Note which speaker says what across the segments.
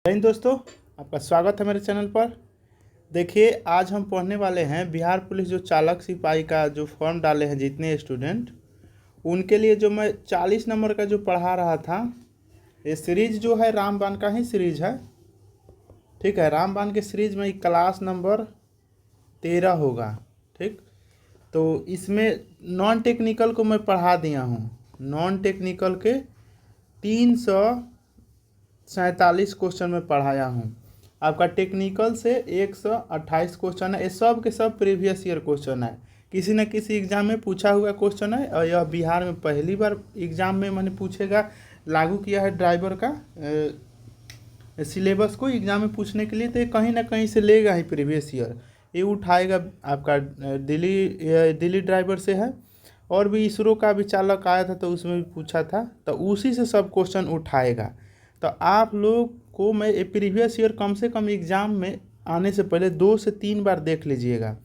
Speaker 1: जय हिंद दोस्तों, आपका स्वागत है मेरे चैनल पर। देखिए, आज हम पढ़ने वाले हैं बिहार पुलिस जो चालक सिपाही का जो फॉर्म डाले हैं जितने स्टूडेंट, उनके लिए जो मैं 40 नंबर का जो पढ़ा रहा था, ये सीरीज जो है रामबाण का ही सीरीज है। ठीक है, रामबाण के सीरीज में क्लास नंबर 13 होगा। ठीक, तो इसमें नॉन टेक्निकल को मैं पढ़ा दिया हूँ। नॉन टेक्निकल के 347 क्वेश्चन में पढ़ाया हूँ। आपका टेक्निकल से 128 क्वेश्चन है। ये सब के सब प्रीवियस ईयर क्वेश्चन है, किसी न किसी एग्जाम में पूछा हुआ क्वेश्चन है। और यह बिहार में पहली बार एग्जाम में मैंने पूछेगा लागू किया है ड्राइवर का सिलेबस को एग्जाम में पूछने के लिए। तो ये कहीं ना कहीं से लेगा ही प्रीवियस ईयर। ये उठाएगा आपका दिल्ली ड्राइवर से है, और भी इसरो का भी चालक आया था तो उसमें भी पूछा था, तो उसी से सब क्वेश्चन उठाएगा। तो आप लोग को मैं प्रीवियस ईयर कम से कम एग्ज़ाम में आने से पहले 2 से 3 बार देख लीजिएगा।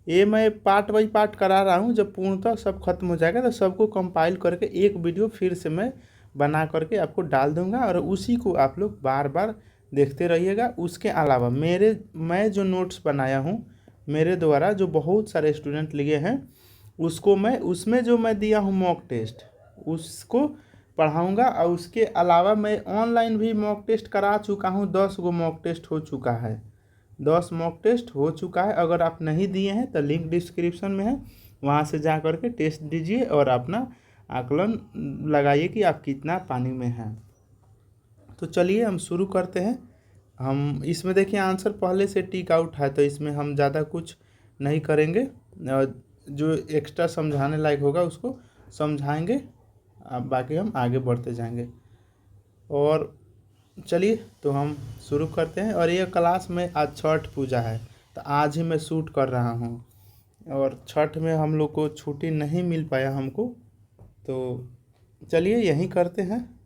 Speaker 1: ये मैं पार्ट बाई पार्ट करा रहा हूँ। जब पूर्णतः सब खत्म हो जाएगा तो सबको कंपाइल करके एक वीडियो फिर से मैं बना करके आपको डाल दूंगा, और उसी को आप लोग बार बार देखते रहिएगा। उसके अलावा मैं जो नोट्स बनाया हूँ मेरे द्वारा, जो बहुत सारे स्टूडेंट लिए हैं, उसको उसमें जो मैं दिया हूँ मॉक टेस्ट, उसको पढ़ाऊँगा। और उसके अलावा मैं ऑनलाइन भी मॉक टेस्ट करा चुका हूँ। 10 गो मॉक टेस्ट हो चुका है। 10 मॉक टेस्ट हो चुका है। अगर आप नहीं दिए हैं तो लिंक डिस्क्रिप्शन में है, वहाँ से जा कर के टेस्ट दीजिए और अपना आकलन लगाइए कि आप कितना पानी में हैं। तो चलिए हम शुरू करते हैं। हम इसमें देखिए आंसर पहले से टिक आउट है, तो इसमें हम ज़्यादा कुछ नहीं करेंगे। जो एक्स्ट्रा समझाने लायक होगा उसको समझाएंगे, बाकी हम आगे बढ़ते जाएंगे। और चलिए तो हम शुरू करते हैं। और ये क्लास में आज छठ पूजा है, तो आज ही मैं शूट कर रहा हूँ। और छठ में हम लोग को छुट्टी नहीं मिल पाया हमको, तो चलिए यहीं करते हैं।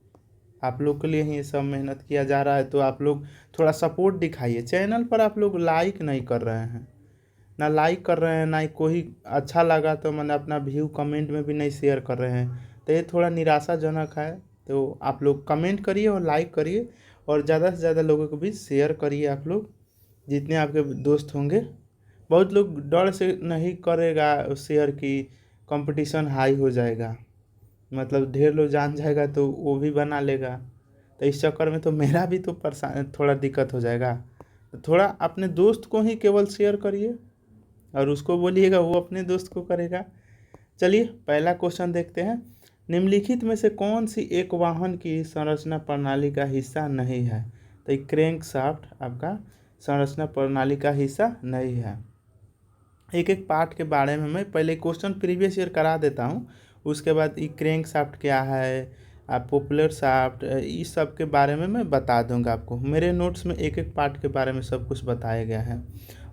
Speaker 1: आप लोग के लिए ही ये सब मेहनत किया जा रहा है, तो आप लोग थोड़ा सपोर्ट दिखाइए। चैनल पर आप लोग लाइक नहीं कर रहे हैं, ना लाइक कर रहे हैं, ना ही कोई अच्छा लगा तो मैंने अपना व्यू कमेंट में भी नहीं शेयर कर रहे हैं। तो ये थोड़ा निराशाजनक है। तो आप लोग कमेंट करिए और लाइक करिए, और ज़्यादा से ज़्यादा लोगों को भी शेयर करिए। आप लोग जितने आपके दोस्त होंगे, बहुत लोग डर से नहीं करेगा शेयर की कंपटीशन हाई हो जाएगा, मतलब ढेर लोग जान जाएगा तो वो भी बना लेगा। तो इस चक्कर में तो मेरा भी तो परेशान, थोड़ा दिक्कत हो जाएगा। तो थोड़ा अपने दोस्त को ही केवल शेयर करिए और उसको बोलिएगा वो अपने दोस्त को करेगा। चलिए पहला क्वेश्चन देखते हैं। निम्नलिखित में से कौन सी एक वाहन की संरचना प्रणाली का हिस्सा नहीं है? तो क्रैंक शाफ्ट आपका संरचना प्रणाली का हिस्सा नहीं है। एक एक पार्ट के बारे में मैं पहले क्वेश्चन प्रीवियस ईयर करा देता हूँ, उसके बाद ये क्रैंक शाफ्ट क्या है, पॉपुलर शाफ्ट, इस सब के बारे में मैं बता दूंगा आपको। मेरे नोट्स में एक एक पार्ट के बारे में सब कुछ बताया गया है।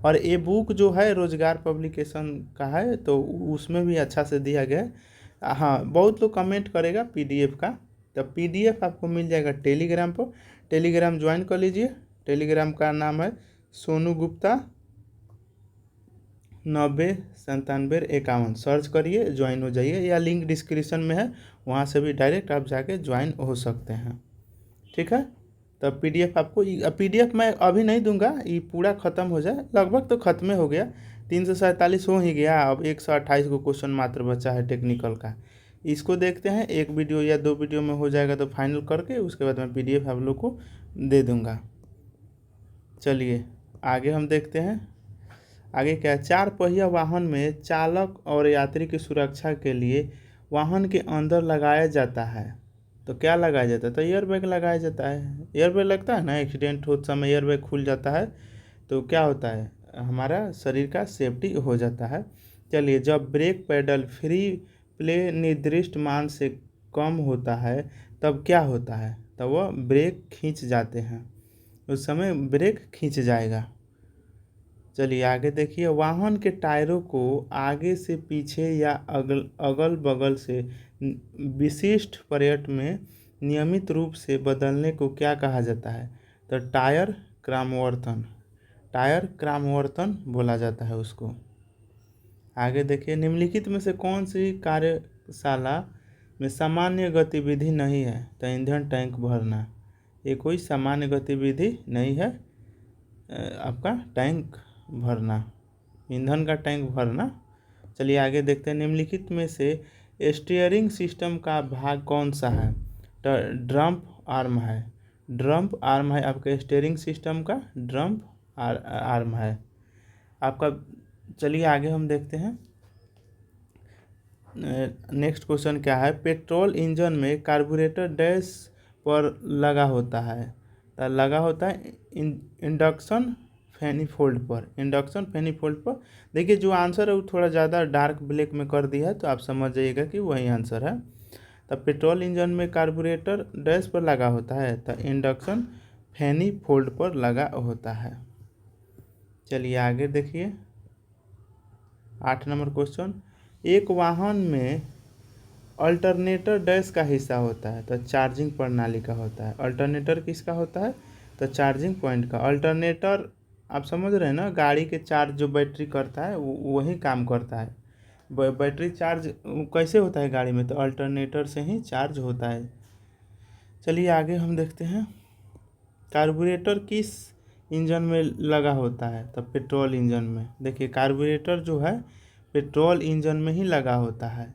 Speaker 1: और ये बुक जो है रोजगार पब्लिकेशन का है, तो उसमें भी अच्छा से दिया गया है। हाँ, बहुत लोग कमेंट करेगा पीडीएफ का, तो पीडीएफ आपको मिल जाएगा टेलीग्राम पर। टेलीग्राम ज्वाइन कर लीजिए। टेलीग्राम का नाम है सोनू गुप्ता 909751। सर्च करिए, ज्वाइन हो जाइए, या लिंक डिस्क्रिप्शन में है, वहाँ से भी डायरेक्ट आप जाके ज्वाइन हो सकते हैं। ठीक है, तो पीडीएफ आपको, पीडीएफ मैं अभी नहीं दूंगा, ये पूरा ख़त्म हो जाए, लगभग तो ख़त्म हो गया। 347 हो ही गया, अब 128 को क्वेश्चन मात्र बचा है टेक्निकल का। इसको देखते हैं, एक वीडियो या 2 वीडियो में हो जाएगा तो फाइनल करके उसके बाद मैं पीडीएफ आप लोग को दे दूँगा। चलिए आगे हम देखते हैं। आगे क्या है? 4 पहिया वाहन में चालक और यात्री की सुरक्षा के लिए वाहन के अंदर लगाया जाता है। तो क्या लगाया जाता है? तो एयर बैग लगाया जाता है। एयर बैग लगता है ना, एक्सीडेंट होते समय एयर बैग खुल जाता है तो क्या होता है, हमारा शरीर का सेफ्टी हो जाता है। चलिए, जब ब्रेक पेडल फ्री प्ले निर्दिष्ट मान से कम होता है तब क्या होता है? तब वह ब्रेक खींच जाते हैं, उस समय ब्रेक खींच जाएगा। चलिए आगे देखिए। वाहन के टायरों को आगे से पीछे या अगल बगल से विशिष्ट पर्यट में नियमित रूप से बदलने को क्या कहा जाता है? तो टायर क्रमवर्तन, टायर क्रमवर्तन बोला जाता है उसको। आगे देखिए। निम्नलिखित में से कौन सी कार्यशाला में सामान्य गतिविधि नहीं है? तो ईंधन टैंक भरना। ये कोई सामान्य गतिविधि नहीं है। आपका टैंक भरना, ईंधन का टैंक भरना। चलिए आगे देखते हैं, निम्नलिखित में से स्टीयरिंग सिस्टम का भाग कौन सा है? तो ड्रम्प आर्म है, ड्रम्प आर्म है आपका स्टीयरिंग सिस्टम का, ड्रम्प आर्म है आपका। चलिए आगे हम देखते हैं, नेक्स्ट क्वेश्चन क्या है, पेट्रोल इंजन में कार्बोरेटर डैश पर लगा होता है? तो लगा होता है इंडक्शन फैनीफोल्ड पर, इंडक्शन फैनीफोल्ड पर। देखिए जो आंसर है वो थोड़ा ज़्यादा डार्क ब्लैक में कर दिया है, तो आप समझ जाइएगा कि वही आंसर है। तो पेट्रोल इंजन में कार्बोरेटर डैश पर लगा होता है, तो इंडक्शन फैनीफोल्ड पर लगा होता है। चलिए आगे देखिए, 8 नंबर क्वेश्चन, एक वाहन में अल्टरनेटर डैश का हिस्सा होता है? तो चार्जिंग प्रणाली का होता है। अल्टरनेटर किसका होता है? तो चार्जिंग पॉइंट का। अल्टरनेटर आप समझ रहे हैं ना, गाड़ी के चार्ज जो बैटरी करता है वही काम करता है। बैटरी चार्ज कैसे होता है गाड़ी में? तो अल्टरनेटर से ही चार्ज होता है। चलिए आगे हम देखते हैं, कार्बोरेटर किस इंजन में लगा होता है? तो पेट्रोल इंजन में। देखिए कार्बोरेटर जो है पेट्रोल इंजन में ही लगा होता है।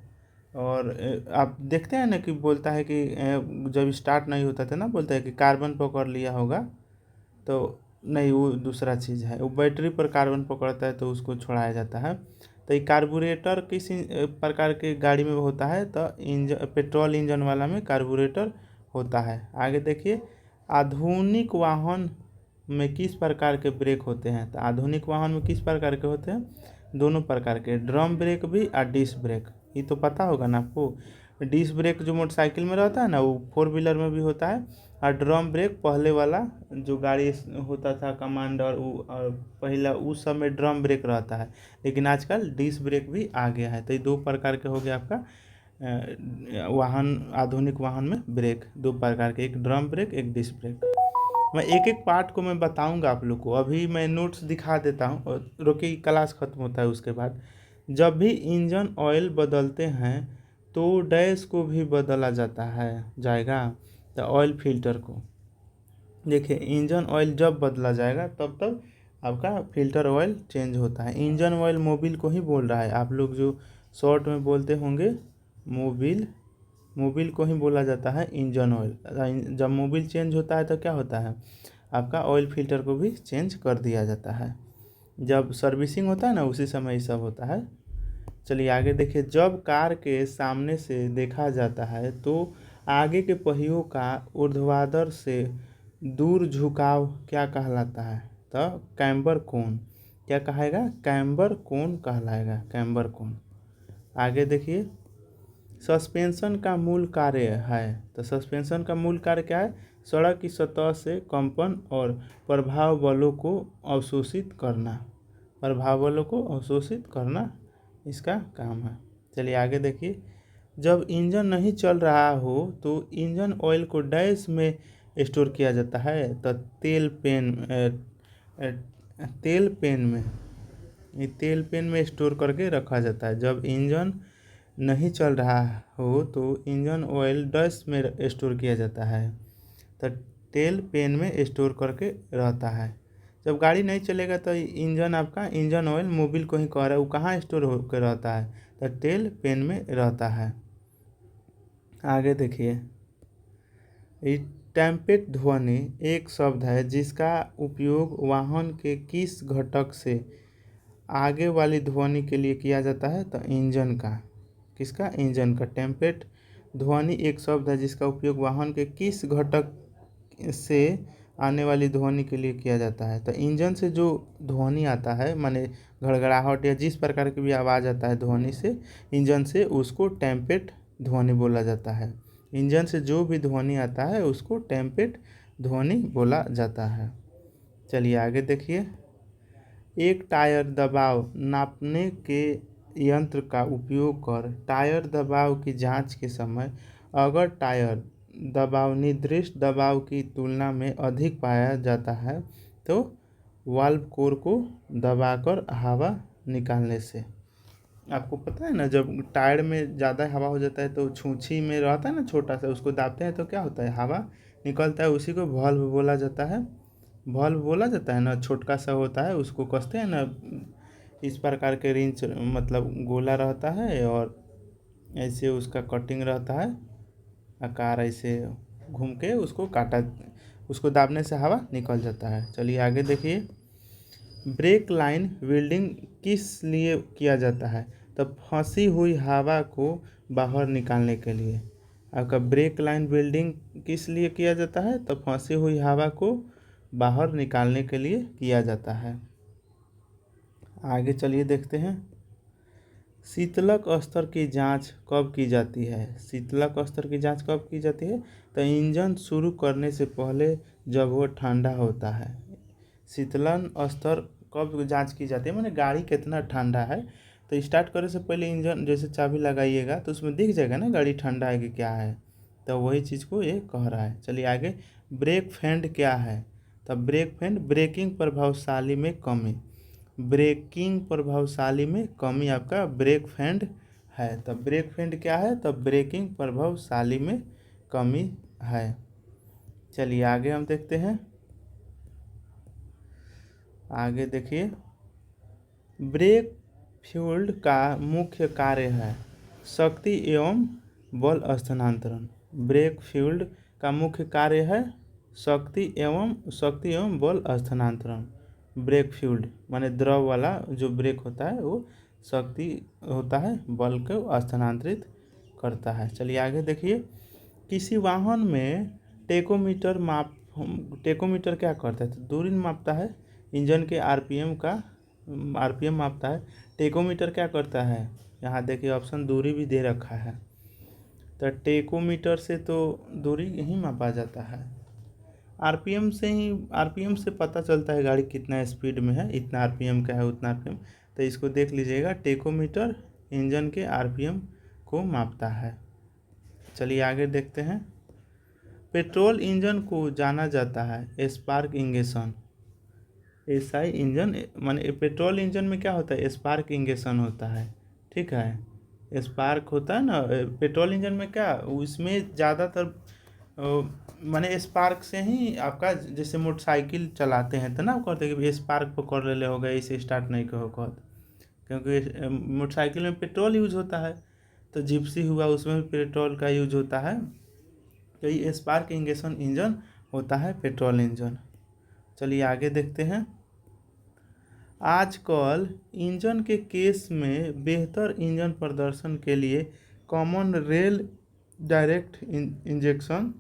Speaker 1: और आप देखते हैं ना कि बोलता है कि जब स्टार्ट नहीं होता था ना, बोलता है कि कार्बन पकड़ लिया होगा, तो नहीं, वो दूसरा चीज़ है। वो बैटरी पर कार्बन पकड़ता है तो उसको छोड़ाया जाता है। तो ये कार्बोरेटर किस प्रकार के गाड़ी में होता है? तो इंजन, पेट्रोल इंजन वाला में कार्बोरेटर होता है। आगे देखिए, आधुनिक वाहन में किस प्रकार के ब्रेक होते हैं? तो आधुनिक वाहन में किस प्रकार के होते हैं? दोनों प्रकार के, ड्रम ब्रेक भी और डिस्क ब्रेक। ये तो पता होगा ना आपको। डिस्क ब्रेक जो मोटरसाइकिल में रहता है ना, वो 4 व्हीलर में भी होता है। और ड्रम ब्रेक पहले वाला जो गाड़ी होता था कमांडर, वो पहला उस समय ड्रम ब्रेक रहता है, लेकिन आजकल डिस्क ब्रेक भी आ गया है। तो ये 2 प्रकार के हो गया आपका वाहन, आधुनिक वाहन में ब्रेक 2 प्रकार के, एक ड्रम ब्रेक, एक डिस्क ब्रेक। मैं एक एक पार्ट को मैं बताऊंगा आप लोग को। अभी मैं नोट्स दिखा देता हूँ और रोकी, क्लास ख़त्म होता है उसके बाद। जब भी इंजन ऑयल बदलते हैं तो डैश को भी बदला जाता है, जाएगा। तो ऑयल फिल्टर को, देखिए इंजन ऑयल जब बदला जाएगा तब तक आपका फिल्टर ऑयल चेंज होता है। इंजन ऑयल मोबिल को ही बोल रहा है, आप लोग जो शॉर्ट में बोलते होंगे मोबिल, मोबिल को ही बोला जाता है इंजन ऑयल। जब मोबिल चेंज होता है तो क्या होता है, आपका ऑयल फिल्टर को भी चेंज कर दिया जाता है। जब सर्विसिंग होता है ना, उसी समय ये सब होता है। चलिए आगे देखिए, जब कार के सामने से देखा जाता है तो आगे के पहियों का ऊर्ध्वाधर से दूर झुकाव क्या कहलाता है? तो कैम्बर कोण। क्या कहेगा? कैम्बर कोण कहलाएगा, कैम्बर कोण। आगे देखिए, सस्पेंशन का मूल कार्य है? तो सस्पेंशन का मूल कार्य क्या है? सड़क की सतह से कंपन और प्रभाव बलों को अवशोषित करना, प्रभाव बलों को अवशोषित करना इसका काम है। चलिए आगे देखिए, जब इंजन नहीं चल रहा हो तो इंजन ऑयल को डैश में स्टोर किया जाता है? तो तेल पेन, तेल पेन में, ये तेल पेन में स्टोर करके रखा जाता है। जब इंजन नहीं चल रहा हो तो इंजन ऑयल डैश में स्टोर किया जाता है, तो तेल पेन में स्टोर करके रहता है। जब गाड़ी नहीं चलेगा तो इंजन, आपका इंजन ऑयल मोबिल को ही कह रहा है, वो कहाँ स्टोर होकर रहता है? तो तेल पेन में रहता है। आगे देखिए, टेम्पेट ध्वनि एक शब्द है जिसका उपयोग वाहन के किस घटक से आगे वाली ध्वनि के लिए किया जाता है? तो इंजन का। किसका? इंजन का। टेम्पेट ध्वनि एक शब्द है जिसका उपयोग वाहन के किस घटक से आने वाली ध्वनि के लिए किया जाता है? तो इंजन से जो ध्वनि आता है, माने घड़घड़ाहट या जिस प्रकार की भी आवाज़ आता है ध्वनि से इंजन से, उसको टेम्पेट ध्वनि बोला जाता है। इंजन से जो भी ध्वनि आता है उसको टेम्पेट ध्वनि बोला जाता है। चलिए आगे देखिए, एक टायर दबाव नापने के यंत्र का उपयोग कर टायर दबाव की जांच के समय अगर टायर दबाव निर्दिष्ट दबाव की तुलना में अधिक पाया जाता है तो वाल्व कोर को दबाकर हवा निकालने से। आपको पता है ना, जब टायर में ज़्यादा हवा हो जाता है तो छूंछी में रहता है ना छोटा सा, उसको दाबते हैं तो क्या होता है? हवा निकलता है उसी को वॉल्व बोला जाता है। वॉल्व बोला जाता है ना, छोटका सा होता है, उसको कसते हैं ना, इस प्रकार के रिंच मतलब गोला रहता है और ऐसे उसका कटिंग रहता है, आकार ऐसे घूम के उसको काटा, उसको दाबने से हवा निकल जाता है। चलिए आगे देखिए, ब्रेक लाइन वेल्डिंग किस लिए किया जाता है? तो फंसी हुई हवा को बाहर निकालने के लिए। आपका ब्रेक लाइन वेल्डिंग किस लिए किया जाता है? तो फंसी हुई हवा को बाहर निकालने के लिए किया जाता है। आगे चलिए देखते हैं, शीतलक स्तर की जांच कब की जाती है? शीतलक स्तर की जांच कब की जाती है? तो इंजन शुरू करने से पहले, जब वो ठंडा होता है। शीतलन स्तर कब जांच की जाती है? माने गाड़ी कितना ठंडा है। तो स्टार्ट करने से पहले इंजन जैसे चाबी लगाइएगा तो उसमें दिख जाएगा ना गाड़ी ठंडा है कि क्या है, तो वही चीज़ को ये कह रहा है। चलिए आगे, ब्रेक फैंड क्या है? तो ब्रेक फैंड ब्रेकिंग प्रभावशाली में कमी। ब्रेकिंग प्रभावशाली में कमी आपका ब्रेक फैंड है। तो ब्रेक फैंड क्या है? तो ब्रेकिंग प्रभावशाली में कमी है। चलिए आगे हम देखते हैं, आगे देखिए, ब्रेक फ्लूइड का मुख्य कार्य है शक्ति एवं बल स्थानांतरण। ब्रेक फ्लूइड का मुख्य कार्य है शक्ति एवं बल स्थानांतरण। ब्रेक फ्लूइड माने द्रव वाला जो ब्रेक होता है वो शक्ति होता है, बल को स्थानांतरित करता है। चलिए आगे देखिए, किसी वाहन में टेकोमीटर क्या करता है? तो दूरी मापता है, इंजन के आरपीएम मापता है। टेकोमीटर क्या करता है? यहाँ देखिए ऑप्शन दूरी भी दे रखा है, तो टेकोमीटर से तो दूरी यही मापा जाता है। आरपीएम से पता चलता है गाड़ी कितना स्पीड में है, इतना आरपीएम का है, उतना आरपीएम। तो इसको देख लीजिएगा, टेकोमीटर इंजन के आरपीएम को मापता है। चलिए आगे देखते हैं, पेट्रोल इंजन को जाना जाता है स्पार्क इंजेक्शन। एसआई इंजन माने पेट्रोल इंजन में क्या होता है? स्पार्क इंजेक्शन होता है, ठीक है। स्पार्क होता है ना पेट्रोल इंजन में, क्या उसमें ज़्यादातर माने स्पार्क से ही आपका, जैसे मोटरसाइकिल चलाते हैं तो ना कहते हैं कि स्पार्क पकड़ ले होगा, इसे स्टार्ट नहीं कहो कहते, क्योंकि मोटरसाइकिल में पेट्रोल यूज होता है। तो जिप्सी हुआ उसमें भी पेट्रोल का यूज होता है। तो ये स्पार्क इंजेक्शन इंजन होता है पेट्रोल इंजन। चलिए आगे देखते हैं, आजकल इंजन के केस में बेहतर इंजन प्रदर्शन के लिए common rail direct injection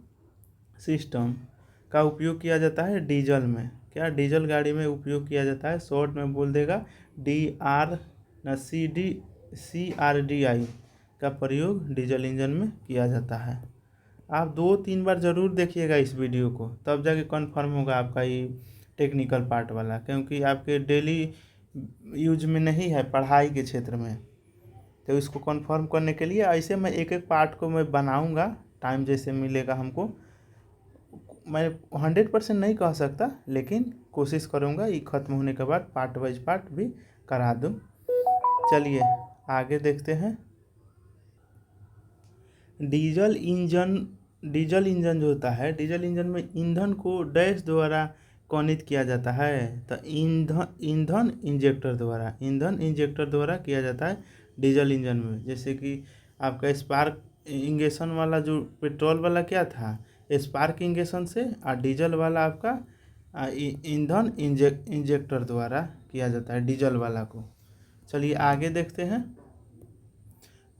Speaker 1: system का उपयोग किया जाता है डीजल में। क्या डीजल गाड़ी में उपयोग किया जाता है? शॉर्ट में बोल देगा CRDI का प्रयोग डीजल इंजन में किया जाता है। आप 2-3 बार ज़रूर देखिएगा इस वीडियो को, तब जाके कन्फर्म होगा आपका ये टेक्निकल पार्ट वाला, क्योंकि आपके डेली यूज में नहीं है, पढ़ाई के क्षेत्र में। तो इसको कन्फर्म करने के लिए ऐसे मैं एक एक पार्ट को मैं बनाऊंगा, टाइम जैसे मिलेगा हमको। मैं 100% नहीं कह सकता, लेकिन कोशिश करूंगा ये ख़त्म होने के बाद पार्ट वाइज पार्ट भी करा दूं। चलिए आगे देखते हैं, डीजल इंजन जो होता है, डीजल इंजन में ईंधन को डैश द्वारा कौनित किया जाता है? तो ईंधन इंजेक्टर द्वारा किया जाता है डीजल इंजन में। जैसे कि आपका स्पार्क इंजेक्शन वाला जो पेट्रोल वाला क्या था, स्पार्क इंजेक्शन से, और डीजल वाला आपका ईंधन इंजेक्टर द्वारा किया जाता है डीजल वाला को। चलिए आगे देखते हैं,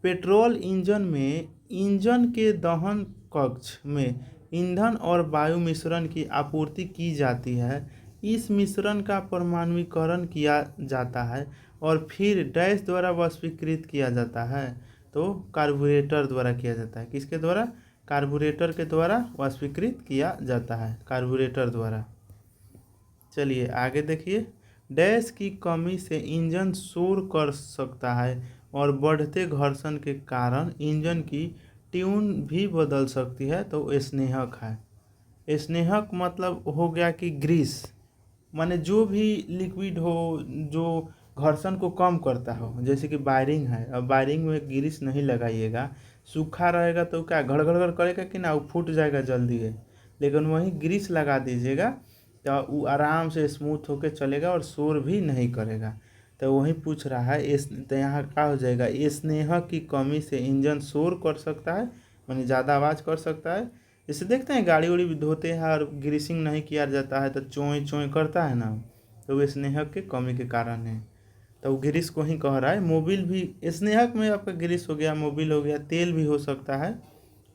Speaker 1: पेट्रोल इंजन में इंजन के दहन कक्ष में ईंधन और वायु मिश्रण की आपूर्ति की जाती है। इस मिश्रण का परमाणुकरण किया जाता है और फिर डैश द्वारा वाष्पीकृत किया जाता है। तो कार्बोरेटर द्वारा किया जाता है। किसके द्वारा? कार्बोरेटर के द्वारा वाष्पीकृत किया जाता है, कार्बोरेटर द्वारा। चलिए आगे देखिए, डैश की कमी से इंजन शोर कर सकता है और बढ़ते घर्षण के कारण इंजन की ट्यून भी बदल सकती है। तो स्नेहक है। स्नेहक मतलब हो गया कि ग्रीस, माने जो भी लिक्विड हो जो घर्षण को कम करता हो, जैसे कि वायरिंग है, अब वायरिंग में ग्रीस नहीं लगाइएगा, सूखा रहेगा तो क्या घड़ घड़ घड़ करेगा कि ना, वो फूट जाएगा जल्दी है। लेकिन वहीं ग्रीस लगा दीजिएगा तो वो आराम से स्मूथ होके चलेगा और शोर भी नहीं करेगा। तो वही पूछ रहा है इस, तो यहाँ क्या हो जाएगा, स्नेह की कमी से इंजन शोर कर सकता है, मानी ज़्यादा आवाज़ कर सकता है। जैसे देखते हैं गाड़ी उड़ी भी धोते हैं और ग्रीसिंग नहीं किया जाता है तो चोई चोई करता है ना, तो वो स्नेह के कमी के कारण है। तो वो ग्रीस को ही कह रहा है। मोबिल भी स्नेहक में आपका ग्रीस हो गया, मोबिल हो गया, तेल भी हो सकता है,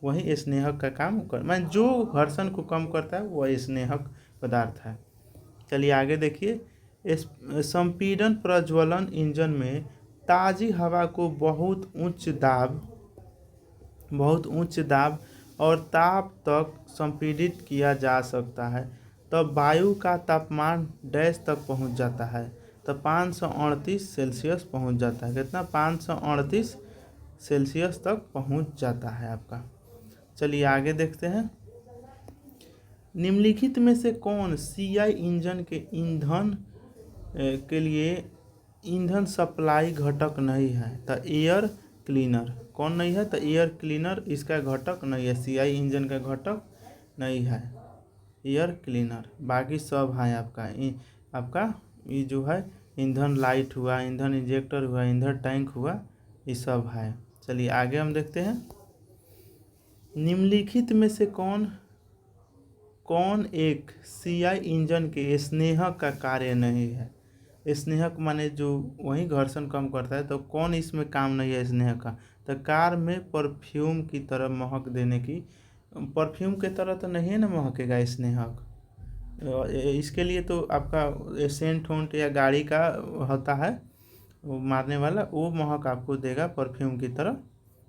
Speaker 1: वही स्नेहक का काम कर, मैं जो घर्षण को कम करता है वह स्नेहक पदार्थ है। चलिए आगे देखिए। संपीड़न प्रज्वलन इंजन में ताज़ी हवा को बहुत उच्च दाब और ताप तक संपीड़ित किया जा सकता है, तब वायु का तापमान डैश तक पहुंच जाता है, तब 538 सेल्सियस पहुंच जाता है। कितना, 538 सेल्सियस तक पहुंच जाता है आपका। चलिए आगे देखते हैं। निम्नलिखित में से कौन सीआई इंजन के ईंधन के लिए ईंधन सप्लाई घटक नहीं है? तो एयर क्लीनर कौन नहीं है? तो एयर क्लीनर इसका घटक नहीं है, सीआई इंजन का घटक नहीं है एयर क्लीनर। बाकी सब है आपका ये जो है ईंधन लाइट हुआ, ईंधन इंजेक्टर हुआ, ईंधन टैंक हुआ, ये सब है। चलिए आगे हम देखते हैं। निम्नलिखित में से कौन एक सीआई इंजन के स्नेहक का कार्य नहीं है? स्नेहक माने जो वही घर्षण कम करता है, तो कौन इसमें काम नहीं है स्नेहक का? तो कार में परफ्यूम की तरह महक देने की, परफ्यूम की तरह तो नहीं है ना महकेगा स्नेहक। इसके लिए तो आपका सेंट होंट या गाड़ी का होता है वो मारने वाला, वो महक आपको देगा परफ्यूम की तरह।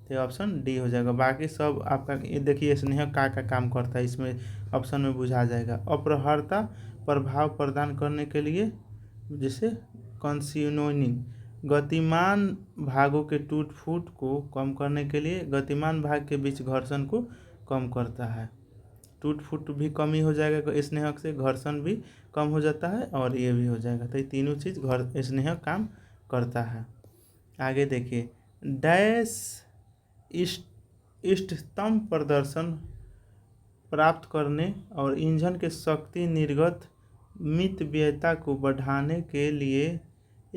Speaker 1: तो ऑप्शन डी हो जाएगा। बाकी सब आपका ये देखिए स्नेहक का काम करता है, इसमें ऑप्शन में बुझा जाएगा। अपरहर्ता प्रभाव प्रदान करने के लिए, जैसे कंसिनोइंग, गतिमान भागों के टूट फूट को कम करने के लिए, गतिमान भाग के बीच घर्षण को कम करता है। टूट फूट भी कमी हो जाएगा स्नेहक से, घर्षण भी कम हो जाता है और ये भी हो जाएगा। तो ये तीनों चीज़ स्नेहक काम करता है। आगे देखिए। डैश इष्टतम प्रदर्शन प्राप्त करने और इंजन के शक्ति निर्गत मितव्ययता को बढ़ाने के लिए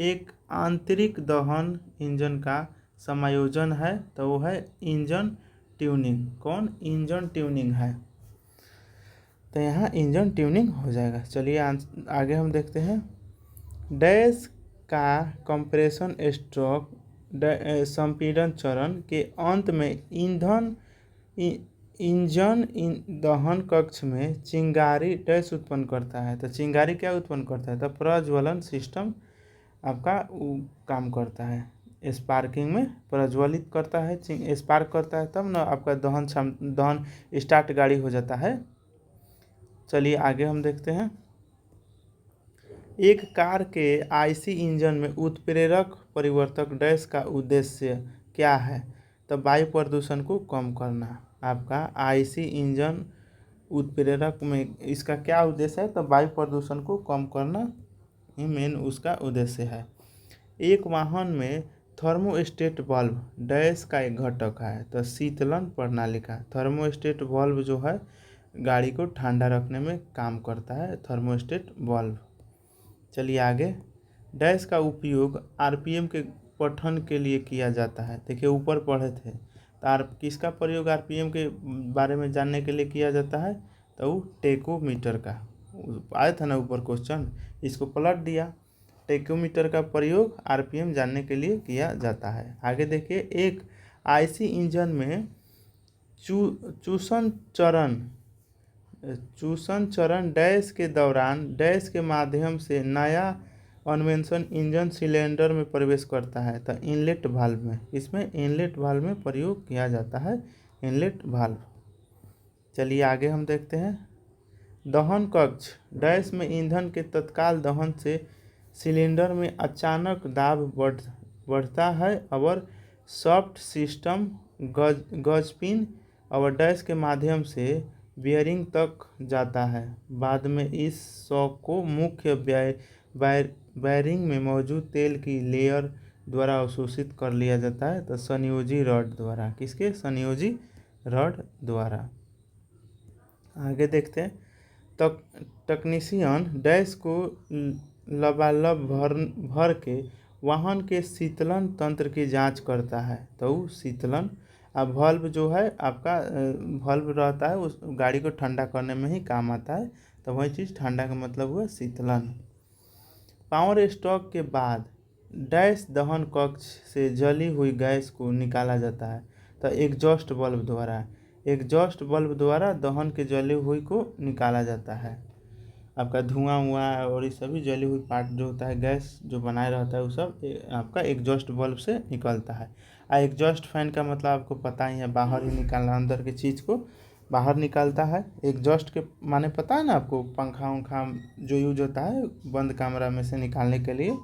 Speaker 1: एक आंतरिक दहन इंजन का समायोजन है, तो वो है इंजन ट्यूनिंग। कौन? इंजन ट्यूनिंग है। तो यहाँ इंजन ट्यूनिंग हो जाएगा। चलिए आगे हम देखते हैं। डैश का कंप्रेशन स्ट्रोक संपीड़न चरण के अंत में इंजन दहन कक्ष में चिंगारी डैश उत्पन्न करता है। तो चिंगारी क्या उत्पन्न करता है? तो प्रज्वलन सिस्टम आपका काम करता है, स्पार्किंग में प्रज्वलित करता है, स्पार्क करता है, तब ना आपका दहन स्टार्ट गाड़ी हो जाता है। चलिए आगे हम देखते हैं। एक कार के आईसी इंजन में उत्प्रेरक परिवर्तक डैश का उद्देश्य क्या है? तो वायु प्रदूषण को कम करना। आपका आईसी इंजन उत्प्रेरक में इसका क्या उद्देश्य है? तो वायु प्रदूषण को कम करना ही मेन उसका उद्देश्य है। एक वाहन में थर्मोस्टेट वाल्व डैश का एक घटक है, तो शीतलन प्रणाली का। थर्मोस्टेट वाल्व जो है गाड़ी को ठंडा रखने में काम करता है, थर्मोस्टेट वाल्व। चलिए आगे। डैश का उपयोग आरपीएम के पठन के लिए किया जाता है। देखिए ऊपर पढ़े थे, तो किसका प्रयोग आरपीएम के बारे में जानने के लिए किया जाता है? तो वो टेकोमीटर का आया था ना ऊपर क्वेश्चन, इसको पलट दिया। टेकोमीटर का प्रयोग आरपीएम जानने के लिए किया जाता है। आगे देखिए। एक आईसी इंजन में चूषण चरण डैश के दौरान डैश के माध्यम से नया अन्वेषण इंजन सिलेंडर में प्रवेश करता है, तो इनलेट वाल्व में, इसमें इनलेट वाल्व में प्रयोग किया जाता है, इनलेट वाल्व। चलिए आगे हम देखते हैं। दहन कक्ष डैश में ईंधन के तत्काल दहन से सिलेंडर में अचानक दाब बढ़ता है और सॉफ्ट सिस्टम गजपिन और डैश के माध्यम से बियरिंग तक जाता है। बाद में इस शॉक को मुख्य बेयरिंग में मौजूद तेल की लेयर द्वारा अवशोषित कर लिया जाता है, तो संयोजी रॉड द्वारा। किसके? संयोजी रॉड द्वारा। आगे देखते हैं। तक तकनीशियन डैश को लबालब भर के वाहन के शीतलन तंत्र की जांच करता है। तो वो शीतलन अब वल्व जो है आपका वल्व रहता है उस गाड़ी को ठंडा करने में ही काम आता है। तो वही चीज़ ठंडा का मतलब हुआ शीतलन। पावर स्ट्रोक के बाद डैश दहन कक्ष से जली हुई गैस को निकाला जाता है। तो एग्जॉस्ट बल्ब द्वारा दहन के जली हुई को निकाला जाता है। आपका धुआं हुआ और ये सभी जली हुई पार्ट जो होता है गैस जो बनाए रहता है वो सब आपका एग्जॉस्ट बल्ब से निकलता है। एग्जॉस्ट फैन का मतलब आपको पता ही है, बाहर ही निकालना, अंदर की चीज़ को बाहर निकालता है। एग्जॉस्ट के माने पता है ना आपको, पंखा उंखा जो यूज होता है बंद कमरा में से निकालने के लिए,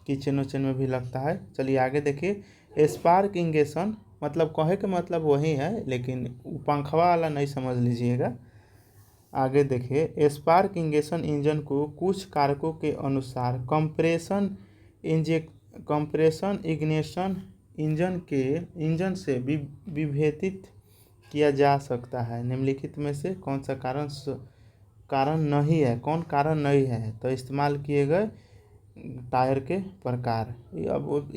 Speaker 1: किचन उचन में भी लगता है। चलिए आगे देखिए। स्पार्क इंगेशन मतलब कहे के मतलब वही है, लेकिन पंखवा वाला नहीं समझ लीजिएगा। आगे देखिए। स्पार्क इंजेक्शन इंजन को कुछ कारकों के अनुसार कंप्रेशन इग्निशन इंजन से विभेदित किया जा सकता है। निम्नलिखित में से कौन सा कारण नहीं है, कौन कारण नहीं है? तो इस्तेमाल किए गए टायर के प्रकार। अब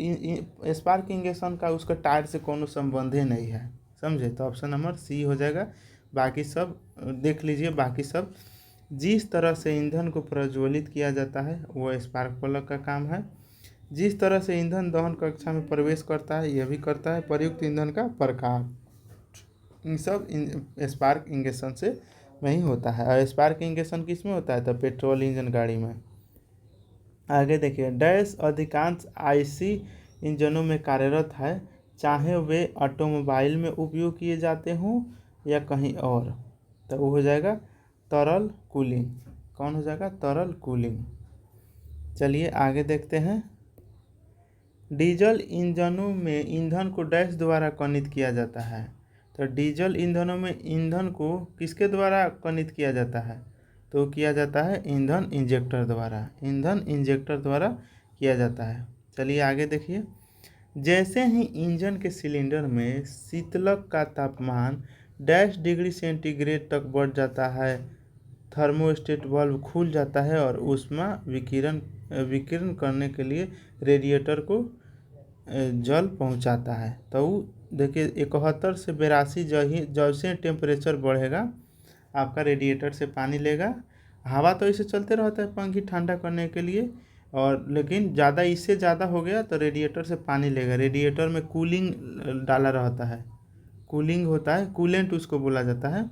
Speaker 1: स्पार्क इंजेक्शन का उसका टायर से कोनो संबंध ही नहीं है, समझे? तो ऑप्शन नंबर सी हो जाएगा। बाकी सब देख लीजिए। बाकी सब जिस तरह से ईंधन को प्रज्वलित किया जाता है वह स्पार्क प्लग का काम है। जिस तरह से ईंधन दहन कक्षा में प्रवेश करता है यह भी करता है। प्रयुक्त ईंधन का प्रकार, इन सब स्पार्क इंजेक्शन से नहीं होता है। और स्पार्क इंजेक्शन किस में होता है? तो पेट्रोल इंजन गाड़ी में। आगे देखिए। डैश अधिकांश आईसी इंजनों में कार्यरत है, चाहे वे ऑटोमोबाइल में उपयोग किए जाते हों या कहीं और। तो वो हो जाएगा तरल कूलिंग। कौन हो जाएगा? तरल कूलिंग। चलिए आगे देखते हैं। डीजल इंजनों में ईंधन को डैश द्वारा कनित किया जाता है। तो डीजल ईंधनों में ईंधन को किसके द्वारा कनित किया जाता है? तो किया जाता है ईंधन इंजेक्टर द्वारा। ईंधन इंजेक्टर द्वारा किया जाता है। चलिए आगे देखिए। जैसे ही इंजन के सिलेंडर में शीतलक का तापमान डैश डिग्री सेंटीग्रेड तक बढ़ जाता है, थर्मोस्टेट वाल्व खुल जाता है और ऊष्मा विकिरण करने के लिए रेडिएटर को जल पहुंचाता है। तो देखिए 71 से 82 जैसे टेम्परेचर बढ़ेगा आपका रेडिएटर से पानी लेगा। हवा तो इसे चलते रहता है पंखी ठंडा करने के लिए, और लेकिन ज़्यादा इससे ज़्यादा हो गया तो रेडिएटर से पानी लेगा। रेडिएटर में कूलिंग डाला रहता है, कूलिंग होता है, कूलेंट उसको बोला जाता है।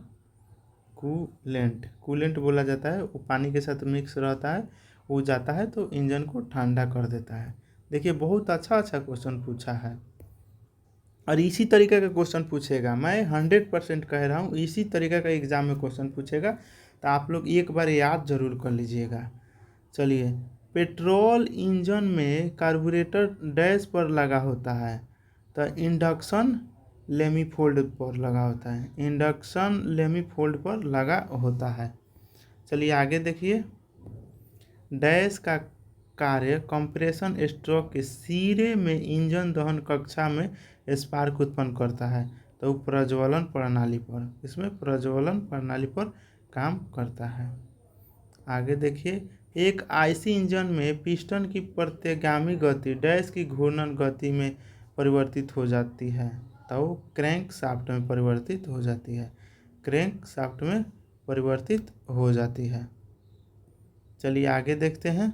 Speaker 1: कूलेंट बोला जाता है। वो पानी के साथ मिक्स रहता है, वो जाता है तो इंजन को ठंडा कर देता है। देखिए बहुत अच्छा क्वेश्चन पूछा है और इसी तरीके का क्वेश्चन पूछेगा। मैं 100% कह रहा हूँ, इसी तरीके का एग्जाम में क्वेश्चन पूछेगा। तो आप लोग एक बार याद जरूर कर लीजिएगा। चलिए। पेट्रोल इंजन में कार्बोरेटर डैश पर लगा होता है। तो इंडक्शन लेमीफोल्ड पर लगा होता है। इंडक्शन लेमीफोल्ड पर लगा होता है। चलिए आगे देखिए। डैश का कार्य कंप्रेशन स्ट्रोक के सिरे में इंजन दहन कक्षा में स्पार्क उत्पन्न करता है। तो प्रज्वलन प्रणाली पर, इसमें प्रज्वलन प्रणाली पर काम करता है। आगे देखिए। एक आईसी इंजन में पिस्टन की प्रतिगामी गति डैश की घूर्णन गति में परिवर्तित हो जाती है। तो क्रैंक शाफ्ट में परिवर्तित हो जाती है। क्रैंक शाफ्ट में परिवर्तित हो जाती है। चलिए आगे देखते हैं।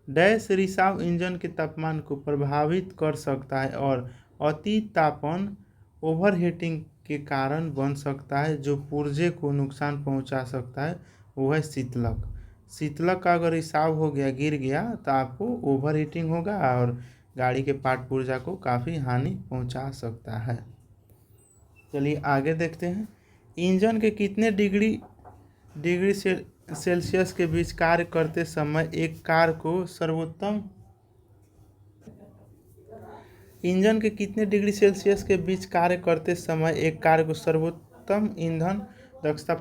Speaker 1: डैश रिसाव इंजन के तापमान को प्रभावित कर सकता है और अति तापन ओवरहीटिंग के कारण बन सकता है, जो पुर्जे को नुकसान पहुंचा सकता है। वो है शीतलक। शीतलक का अगर रिसाव हो गया, गिर गया, तो आपको ओवरहीटिंग होगा और गाड़ी के पार्ट पुर्जा को काफ़ी हानि पहुंचा सकता है। चलिए आगे देखते हैं। इंजन के कितने डिग्री सेल्सियस के बीच कार्य करते समय एक कार को सर्वोत्तम इंजन के कितने डिग्री सेल्सियस के बीच कार्य करते समय एक कार को सर्वोत्तम ईंधन दक्षता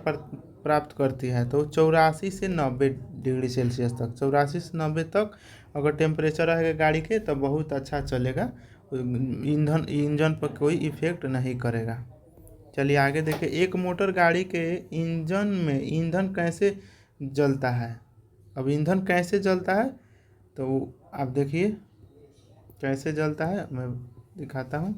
Speaker 1: प्राप्त करती है? तो 84 से 90 डिग्री सेल्सियस तक, 84 से 90 तक अगर टेम्परेचर रहेगा गाड़ी के तो बहुत अच्छा चलेगा, इंजन पर कोई इफेक्ट नहीं करेगा। चलिए आगे देखिए, एक मोटर गाड़ी के इंजन में ईंधन कैसे जलता है। अब ईंधन कैसे जलता है तो आप देखिए कैसे जलता है, मैं दिखाता हूँ।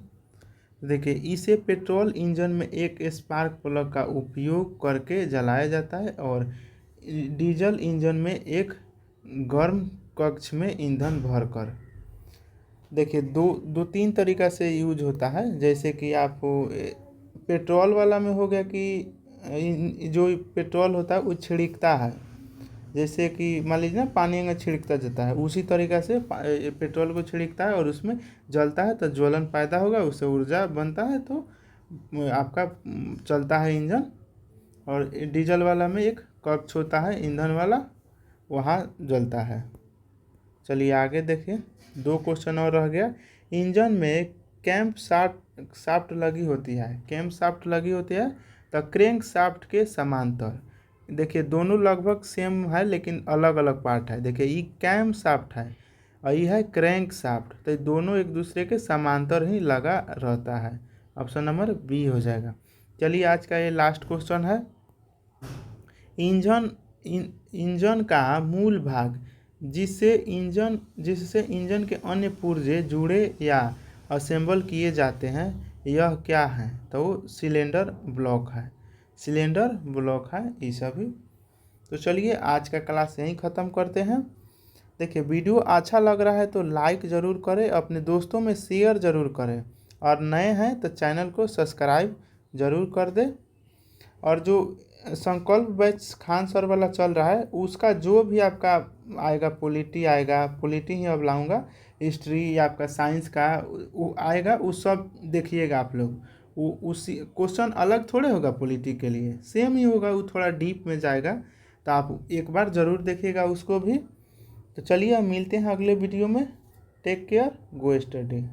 Speaker 1: देखिए, इसे पेट्रोल इंजन में एक स्पार्क प्लग का उपयोग करके जलाया जाता है और डीजल इंजन में एक गर्म कक्ष में ईंधन भरकर। देखिए, दो दो तीन तरीका से यूज होता है। जैसे कि आप पेट्रोल वाला में हो गया कि जो पेट्रोल होता है वो छिड़कता है, जैसे कि मान लीजिए ना पानी में छिड़कता जाता है, उसी तरीका से पेट्रोल को छिड़कता है और उसमें जलता है तो ज्वलन पैदा होगा, उससे ऊर्जा बनता है तो आपका चलता है इंजन। और डीजल वाला में एक कक्ष होता है ईंधन वाला, वहाँ जलता है। चलिए आगे देखिए, 2 क्वेश्चन और रह गया। इंजन में कैम्प शाफ्ट लगी होती है, कैम्प शाफ्ट लगी होती है तो क्रैंक शाफ्ट के समांतर। देखिए, दोनों लगभग सेम है लेकिन अलग अलग पार्ट है। देखिए, ये कैम शाफ्ट है और ये है क्रैंक शाफ्ट, तो दोनों एक दूसरे के समांतर ही लगा रहता है। ऑप्शन नंबर बी हो जाएगा। चलिए आज का ये लास्ट क्वेश्चन है। इंजन का मूल भाग जिससे इंजन के अन्य पुर्जे जुड़े या असेंबल किए जाते हैं, यह क्या है तो वो सिलेंडर ब्लॉक है। सिलेंडर ब्लॉक है ये सभी। तो चलिए आज का क्लास यहीं ख़त्म करते हैं। देखिए, वीडियो अच्छा लग रहा है तो लाइक ज़रूर करें, अपने दोस्तों में शेयर ज़रूर करें, और नए हैं तो चैनल को सब्सक्राइब ज़रूर कर दें। और जो संकल्प बैच खान सर वाला चल रहा है उसका जो भी आपका आएगा, पॉलिटी ही अब लाऊंगा, हिस्ट्री या आपका साइंस का वो आएगा, वो सब देखिएगा आप लोग। वो उसी क्वेश्चन अलग थोड़े होगा, पॉलिटी के लिए सेम ही होगा, वो थोड़ा डीप में जाएगा, तो आप एक बार ज़रूर देखिएगा उसको भी। तो चलिए हम मिलते हैं अगले वीडियो में। टेक केयर, गो स्टडी।